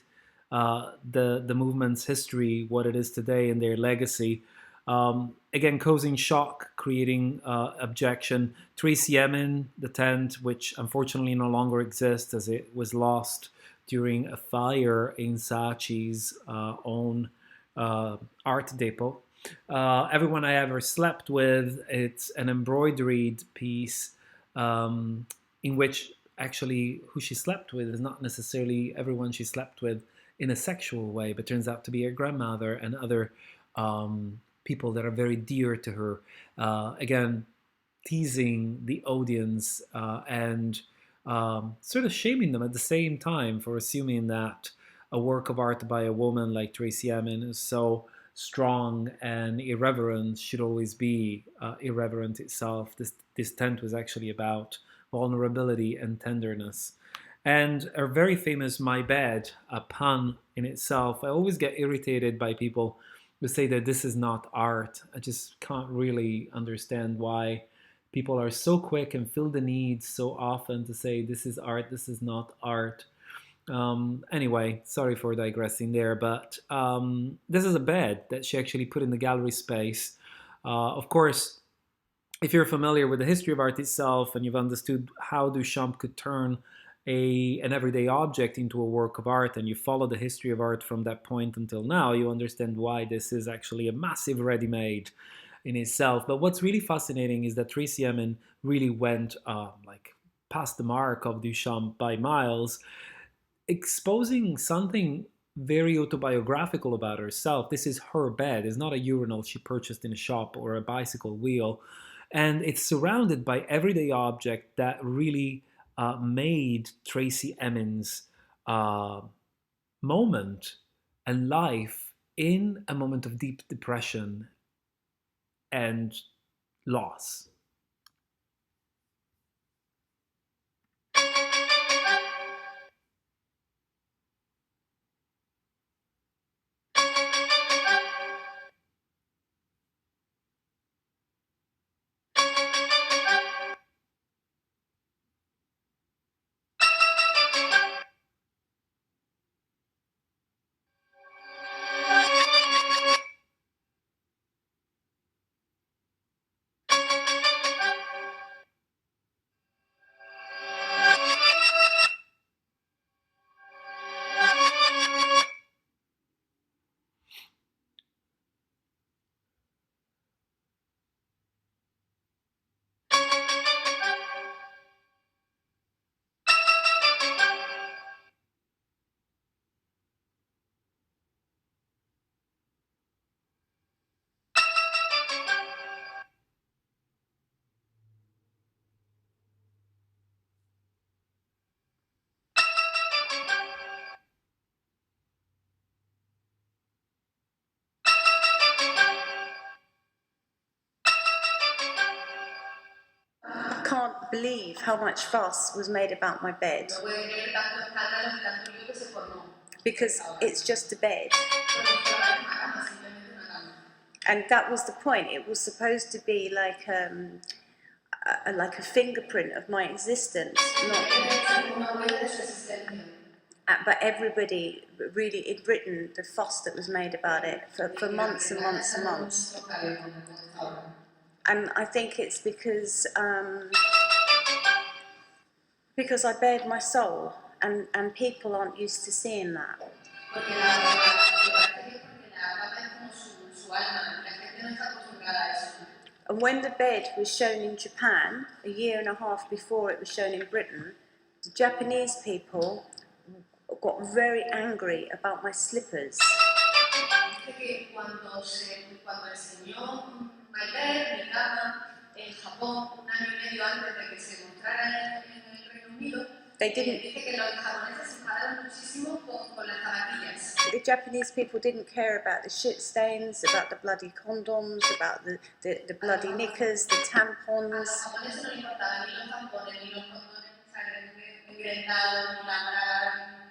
the movement's history what it is today and their legacy. Again, causing shock, creating abjection. Tracy Emin, the tent, which unfortunately no longer exists as it was lost during a fire in Saatchi's own art depot. Everyone I Ever Slept With, it's an embroidered piece in which actually who she slept with is not necessarily everyone she slept with in a sexual way, but turns out to be her grandmother and other people that are very dear to her. Again, teasing the audience and sort of shaming them at the same time for assuming that a work of art by a woman like Tracy Emin is so strong and irreverent should always be irreverent itself. This tent was actually about vulnerability and tenderness. And a very famous "My Bed," a pun in itself. I always get irritated by people who say that this is not art. I just can't really understand why people are so quick and feel the need so often to say this is art, this is not art. Anyway, sorry for digressing there, but this is a bed that she actually put in the gallery space. Of course, if you're familiar with the history of art itself and you've understood how Duchamp could turn an everyday object into a work of art, and you follow the history of art from that point until now, you understand why this is actually a massive ready-made in itself. But what's really fascinating is that Tracy Emin really went like past the mark of Duchamp by miles, exposing something very autobiographical about herself. This is her bed. It's not a urinal she purchased in a shop or a bicycle wheel. And it's surrounded by everyday object that really made Tracy Emin's moment and life in a moment of deep depression and loss. believe how much fuss was made about my bed, No puede creer tanto escándalo y tanto lío que se formó. because it's just a bed. Porque es solamente una cama, simplemente una cama. And that was the point. It was supposed to be like a fingerprint of my existence, but everybody really, in Britain, the fuss that was made about it for months and months and months. And I think it's because I bared my soul, and people aren't used to seeing that. And when the bed was shown in Japan, a year and a half before it was shown in Britain, the Japanese people got very angry about my slippers. Cuando enseñó My Bed, mi cama, en Japón, un año y medio antes de que se mostrara en el Reino Unido, dice que los japoneses se enfadaron muchísimo con las zapatillas. The Japanese people didn't care about the shit stains, about the bloody condoms, about the bloody knickers, the tampons. A los japoneses no les importaban ni los tampones, ni los condones ensangrentados,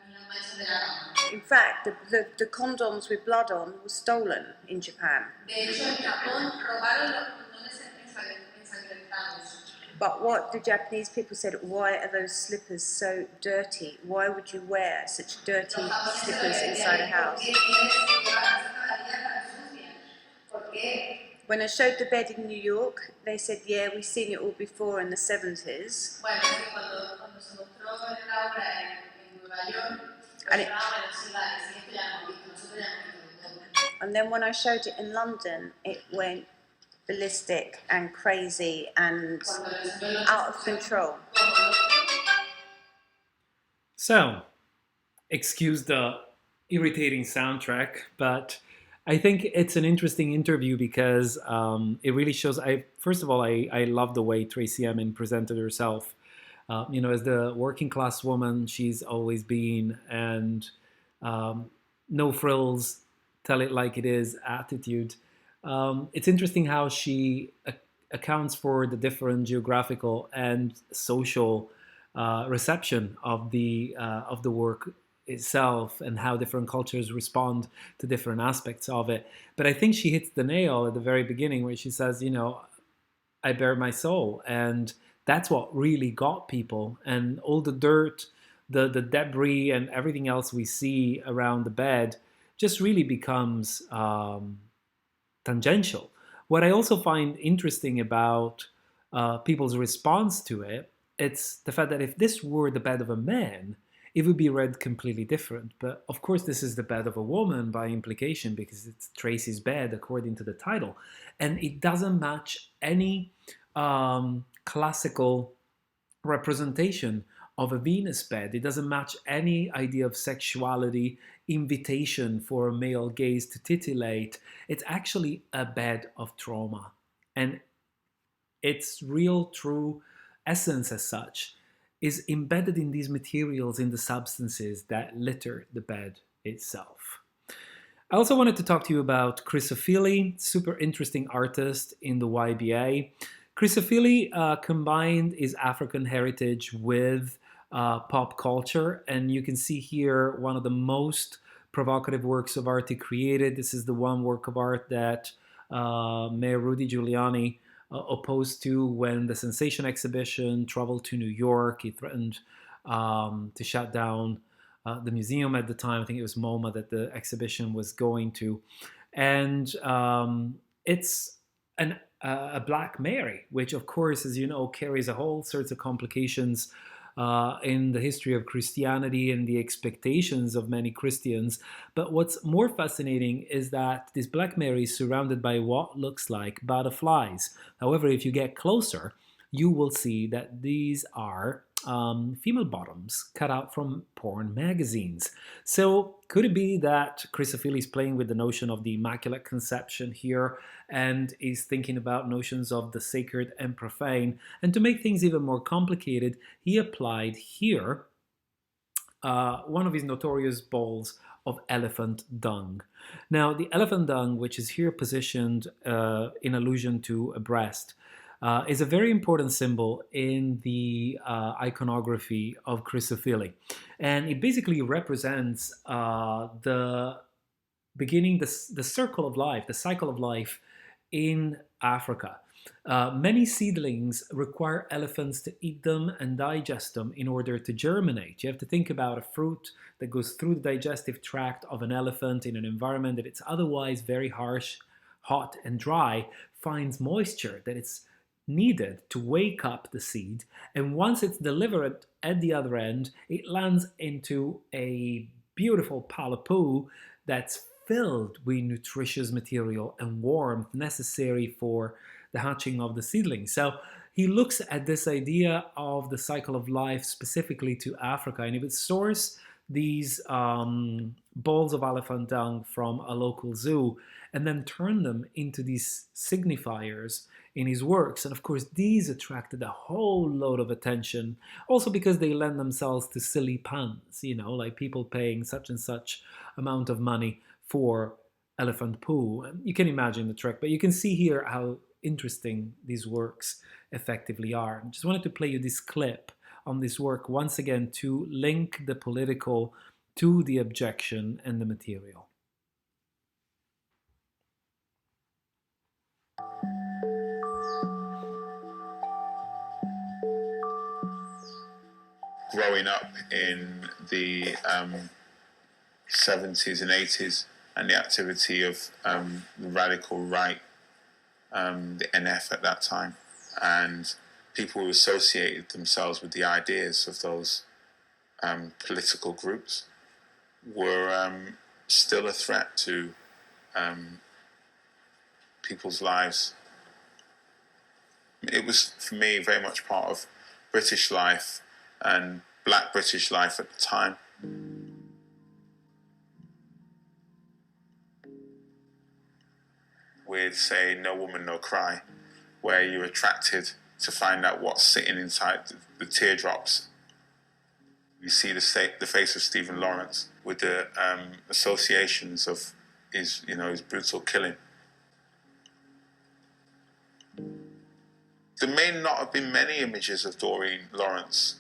ni las manchas de la cama. In fact, the condoms with blood on were stolen in Japan. De hecho, en Japón robaron los condones ensangrentados. But what the Japanese people said, why are those slippers so dirty? Why would you wear such dirty slippers inside a house? When I showed the bed in New York, they said, yeah, we've seen it all before in the 70s. And then when I showed it in London, it went ballistic and crazy and out of control. So, excuse the irritating soundtrack, but I think it's an interesting interview because it really shows. First of all, I love the way Tracy Emin presented herself. As the working class woman she's always been, and no frills, tell it like it is attitude. It's interesting how she accounts for the different geographical and social reception of the work itself, and how different cultures respond to different aspects of it. But I think she hits the nail at the very beginning where she says, I bare my soul, and that's what really got people. And all the dirt, the debris, and everything else we see around the bed just really becomes tangential. What I also find interesting about people's response to it, it's the fact that if this were the bed of a man, it would be read completely different. But of course, this is the bed of a woman by implication, because it's Tracy's bed according to the title. And it doesn't match any classical representation of a Venus bed. It doesn't match any idea of sexuality, invitation for a male gaze to titillate. It's actually a bed of trauma. And its real, true essence as such is embedded in these materials, in the substances that litter the bed itself. I also wanted to talk to you about Chris Ofili, super interesting artist in the YBA. Chris Ofili combined his African heritage with pop culture, and you can see here one of the most provocative works of art he created. This is the one work of art that Mayor Rudy Giuliani opposed to when the Sensation exhibition traveled to New York. He threatened to shut down the museum at the time. I think it was MoMA that the exhibition was going to. And it's a Black Mary, which of course, as you know, carries a whole sorts of complications in the history of Christianity and the expectations of many Christians. But what's more fascinating is that this Black Mary is surrounded by what looks like butterflies. However, if you get closer, you will see that these are female bottoms cut out from porn magazines. So could it be that Chris Ofili is playing with the notion of the Immaculate Conception here, and is thinking about notions of the sacred and profane? And to make things even more complicated, he applied here one of his notorious bowls of elephant dung. Now, the elephant dung, which is here positioned in allusion to a breast, is a very important symbol in the iconography of Chris Ofili. And it basically represents the beginning, the circle of life, the cycle of life in Africa. Many seedlings require elephants to eat them and digest them in order to germinate. You have to think about a fruit that goes through the digestive tract of an elephant in an environment that it's otherwise very harsh, hot, and dry, finds moisture that it's needed to wake up the seed. And once it's delivered at the other end, it lands into a beautiful pile of poo that's filled with nutritious material and warmth necessary for the hatching of the seedling. So he looks at this idea of the cycle of life specifically to Africa, and he would source these balls of elephant dung from a local zoo and then turn them into these signifiers in his works. And of course, these attracted a whole load of attention, also because they lend themselves to silly puns, like people paying such and such amount of money for elephant poo. And you can imagine the trick, but you can see here how interesting these works effectively are. I just wanted to play you this clip on this work once again to link the political to the abjection and the material. Growing up in the 70s and 80s and the activity of the radical right, the NF at that time, and people who associated themselves with the ideas of those political groups were still a threat to people's lives. It was, for me, very much part of British life and black British life at the time. With, say, No Woman, No Cry, where you're attracted to find out what's sitting inside the teardrops. You see the face of Stephen Lawrence with the associations of his brutal killing. There may not have been many images of Doreen Lawrence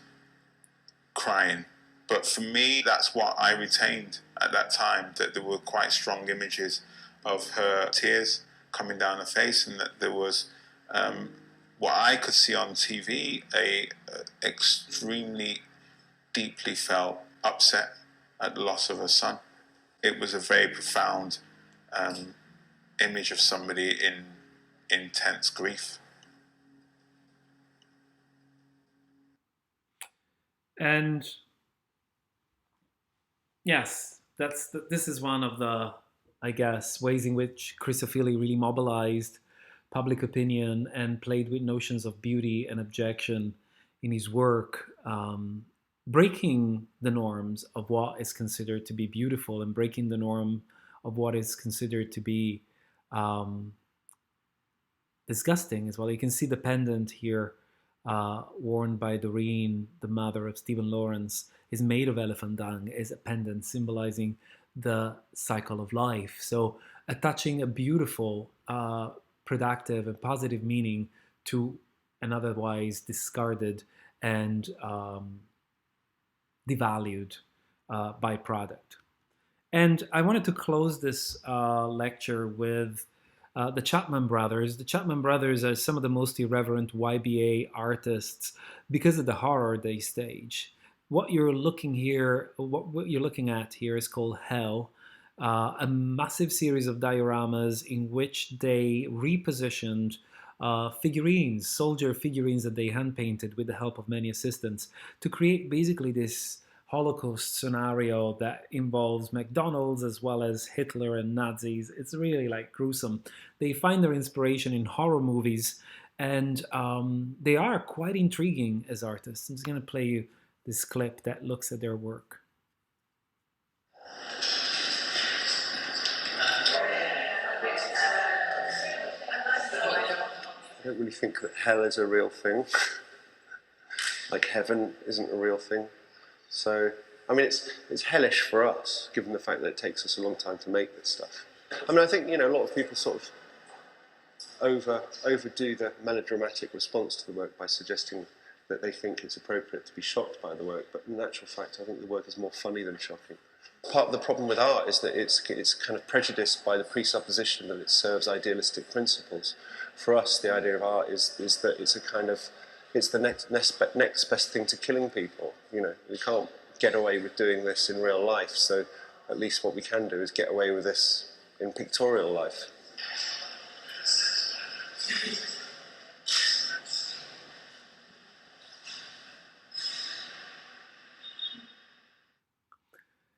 crying, but for me, that's what I retained at that time, that there were quite strong images of her tears coming down her face, and that there was what I could see on TV, a extremely deeply felt upset at the loss of her son. It was a very profound image of somebody in intense grief. And yes, this is one of the, I guess, ways in which Chris Ofili really mobilized public opinion and played with notions of beauty and abjection in his work, breaking the norms of what is considered to be beautiful and breaking the norm of what is considered to be disgusting as well. You can see the pendant here worn by Doreen, the mother of Stephen Lawrence, is made of elephant dung, is a pendant symbolizing the cycle of life. So attaching a beautiful, productive and positive meaning to an otherwise discarded and devalued byproduct. And I wanted to close this lecture with the Chapman Brothers. The Chapman Brothers are some of the most irreverent YBA artists because of the horror they stage. What you're looking at here is called Hell, a massive series of dioramas in which they repositioned figurines, soldier figurines that they hand painted with the help of many assistants to create basically this Holocaust scenario that involves McDonald's as well as Hitler and Nazis. It's really gruesome. They find their inspiration in horror movies, and they are quite intriguing as artists. I'm just going to play you this clip that looks at their work. I don't really think that hell is a real thing. Like heaven isn't a real thing. So, I mean, it's hellish for us, given the fact that it takes us a long time to make this stuff. I mean, I think, a lot of people sort of overdo the melodramatic response to the work by suggesting that they think it's appropriate to be shocked by the work, but in actual fact I think the work is more funny than shocking. Part of the problem with art is that it's kind of prejudiced by the presupposition that it serves idealistic principles. For us, the idea of art is that it's the next best thing to killing people. You know, we can't get away with doing this in real life, so at least what we can do is get away with this in pictorial life.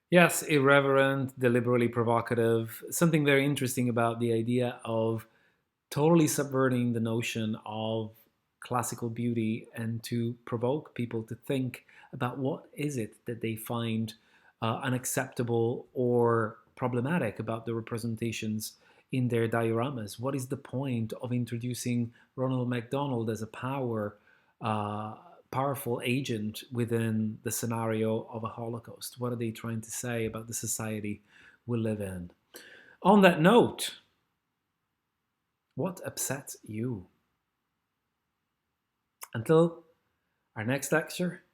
Yes, irreverent, deliberately provocative. Something very interesting about the idea of totally subverting the notion of classical beauty and to provoke people to think about what is it that they find unacceptable or problematic about the representations in their dioramas. What is the point of introducing Ronald McDonald as a powerful agent within the scenario of a Holocaust? What are they trying to say about the society we live in? On that note, what upsets you? Until our next lecture,